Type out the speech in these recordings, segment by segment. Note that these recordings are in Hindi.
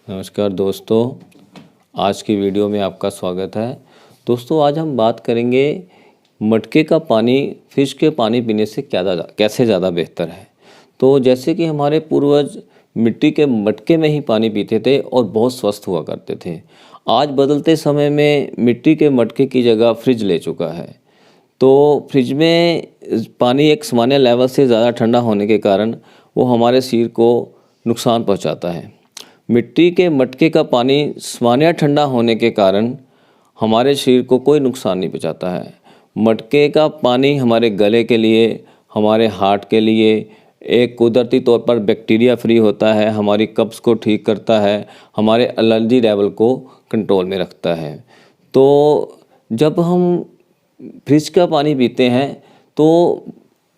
नमस्कार दोस्तों, आज की वीडियो में आपका स्वागत है। दोस्तों, आज हम बात करेंगे मटके का पानी फ्रिज के पानी पीने से कैसे ज़्यादा बेहतर है। तो जैसे कि हमारे पूर्वज मिट्टी के मटके में ही पानी पीते थे और बहुत स्वस्थ हुआ करते थे। आज बदलते समय में मिट्टी के मटके की जगह फ्रिज ले चुका है। तो फ्रिज में पानी एक सामान्य लेवल से ज़्यादा ठंडा होने के कारण वो हमारे शरीर को नुकसान पहुंचाता है। मिट्टी के मटके का पानी सामान्य ठंडा होने के कारण हमारे शरीर को कोई नुकसान नहीं पहुंचाता है। मटके का पानी हमारे गले के लिए, हमारे हार्ट के लिए एक कुदरती तौर पर बैक्टीरिया फ्री होता है, हमारी कब्ज़ को ठीक करता है, हमारे एलर्जी लेवल को कंट्रोल में रखता है। तो जब हम फ्रिज का पानी पीते हैं तो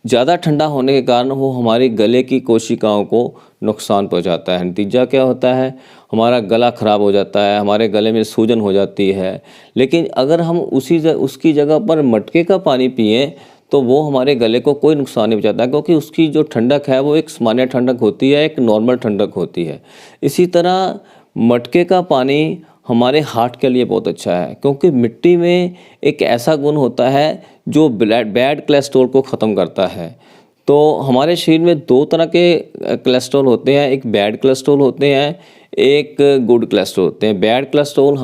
ज़्यादा ठंडा होने के कारण वो हमारे गले की कोशिकाओं को नुकसान पहुंचाता है। नतीजा क्या होता है? हमारा गला ख़राब हो जाता है, हमारे गले में सूजन हो जाती है। लेकिन अगर हम उसकी जगह पर मटके का पानी पिएं तो वो हमारे गले को कोई नुकसान नहीं पहुंचाता, क्योंकि उसकी जो ठंडक है वो एक सामान्य ठंडक होती है, एक नॉर्मल ठंडक होती है। इसी तरह मटके का पानी हमारे हार्ट के लिए बहुत अच्छा है, क्योंकि मिट्टी में एक ऐसा गुण होता है जो बैड कोलेस्ट्रॉल को ख़त्म करता है। तो हमारे शरीर में दो तरह के कोलेस्ट्रॉल होते हैं, एक बैड कोलेस्ट्रॉल होते हैं, एक गुड कोलेस्ट्रॉल होते हैं। बैड कोलेस्ट्रॉल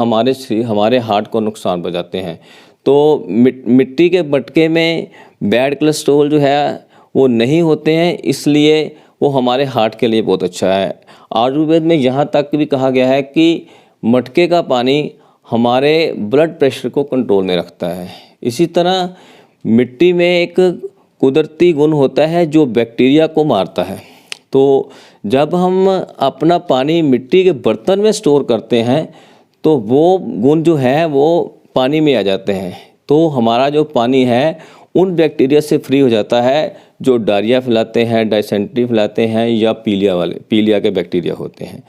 हमारे हार्ट को नुकसान पहुंचाते हैं। तो मिट्टी के मटके में बैड कोलेस्ट्रॉल जो है वो नहीं होते हैं, इसलिए वो हमारे हार्ट के लिए बहुत अच्छा है। आयुर्वेद में यहाँ तक भी कहा गया है कि मटके का पानी हमारे ब्लड प्रेशर को कंट्रोल में रखता है। इसी तरह मिट्टी में एक कुदरती गुण होता है जो बैक्टीरिया को मारता है। तो जब हम अपना पानी मिट्टी के बर्तन में स्टोर करते हैं तो वो गुण जो है वो पानी में आ जाते हैं। तो हमारा जो पानी है उन बैक्टीरिया से फ्री हो जाता है जो डायरिया फैलाते हैं, डायसेंट्री फैलाते हैं या पीलिया के बैक्टीरिया होते हैं।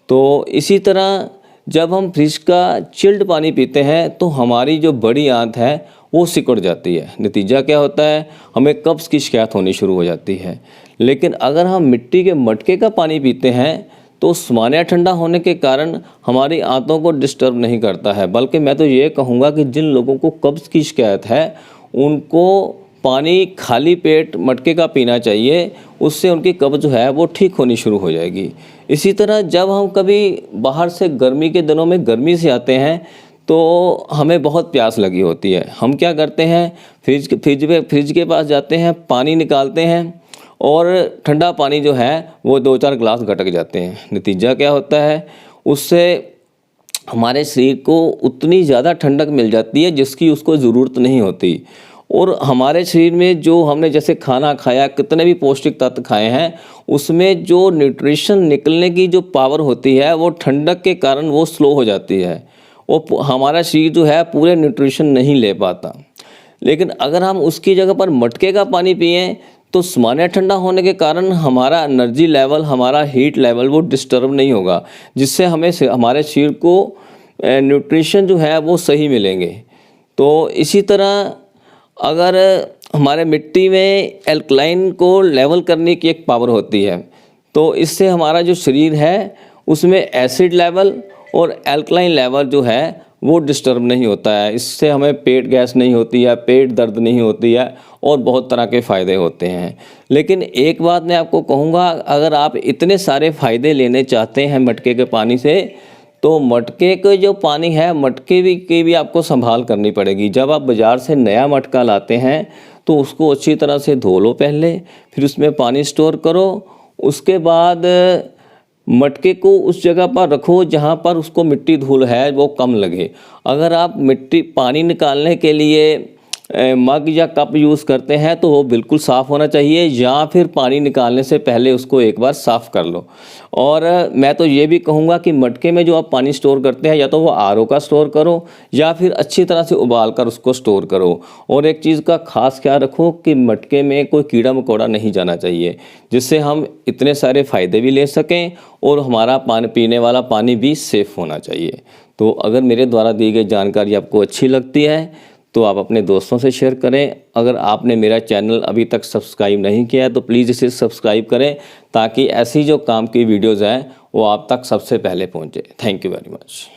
तो इसी तरह जब हम फ्रिज का चिल्ड पानी पीते हैं तो हमारी जो बड़ी आंत है वो सिकुड़ जाती है। नतीजा क्या होता है? हमें कब्ज़ की शिकायत होनी शुरू हो जाती है। लेकिन अगर हम मिट्टी के मटके का पानी पीते हैं तो सामान्य ठंडा होने के कारण हमारी आंतों को डिस्टर्ब नहीं करता है। बल्कि मैं तो ये कहूँगा कि जिन लोगों को कब्ज़ की शिकायत है उनको पानी खाली पेट मटके का पीना चाहिए, उससे उनकी कब्ज़ जो है वो ठीक होनी शुरू हो जाएगी। इसी तरह जब हम कभी बाहर से गर्मी के दिनों में गर्मी से आते हैं तो हमें बहुत प्यास लगी होती है। हम क्या करते हैं? फ्रिज के पास जाते हैं, पानी निकालते हैं और ठंडा पानी जो है वो 2-4 गिलास गटक जाते हैं। नतीजा क्या होता है? उससे हमारे शरीर को उतनी ज़्यादा ठंडक मिल जाती है जिसकी उसको ज़रूरत नहीं होती। और हमारे शरीर में जो हमने जैसे खाना खाया, कितने भी पौष्टिक तत्व खाए हैं, उसमें जो न्यूट्रिशन निकलने की जो पावर होती है वो ठंडक के कारण वो स्लो हो जाती है। वो हमारा शरीर जो है पूरे न्यूट्रिशन नहीं ले पाता। लेकिन अगर हम उसकी जगह पर मटके का पानी पिएं तो सामान्य ठंडा होने के कारण हमारा एनर्जी लेवल, हमारा हीट लेवल वो डिस्टर्ब नहीं होगा, जिससे हमारे शरीर को न्यूट्रिशन जो है वो सही मिलेंगे। तो इसी तरह अगर हमारे मिट्टी में एल्कलाइन को लेवल करने की एक पावर होती है, तो इससे हमारा जो शरीर है उसमें एसिड लेवल और एल्कलाइन लेवल जो है वो डिस्टर्ब नहीं होता है। इससे हमें पेट गैस नहीं होती है, पेट दर्द नहीं होती है और बहुत तरह के फ़ायदे होते हैं। लेकिन एक बात मैं आपको कहूँगा, अगर आप इतने सारे फ़ायदे लेने चाहते हैं मटके के पानी से तो मटके के जो पानी है मटके की भी आपको संभाल करनी पड़ेगी। जब आप बाज़ार से नया मटका लाते हैं तो उसको अच्छी तरह से धो लो पहले, फिर उसमें पानी स्टोर करो। उसके बाद मटके को उस जगह पर रखो जहाँ पर उसको मिट्टी धूल है वो कम लगे। अगर आप पानी निकालने के लिए मग या कप यूज़ करते हैं तो वो बिल्कुल साफ़ होना चाहिए, या फिर पानी निकालने से पहले उसको एक बार साफ़ कर लो। और मैं तो ये भी कहूँगा कि मटके में जो आप पानी स्टोर करते हैं या तो वो आरओ का स्टोर करो या फिर अच्छी तरह से उबाल कर उसको स्टोर करो। और एक चीज़ का ख़ास ख्याल रखो कि मटके में कोई कीड़ा मकोड़ा नहीं जाना चाहिए, जिससे हम इतने सारे फ़ायदे भी ले सकें और हमारा पीने वाला पानी भी सेफ़ होना चाहिए। तो अगर मेरे द्वारा दी गई जानकारी आपको अच्छी लगती है तो आप अपने दोस्तों से शेयर करें। अगर आपने मेरा चैनल अभी तक सब्सक्राइब नहीं किया है तो प्लीज़ इसे सब्सक्राइब करें, ताकि ऐसी जो काम की वीडियोज़ हैं वो आप तक सबसे पहले पहुँचे। Thank you very much.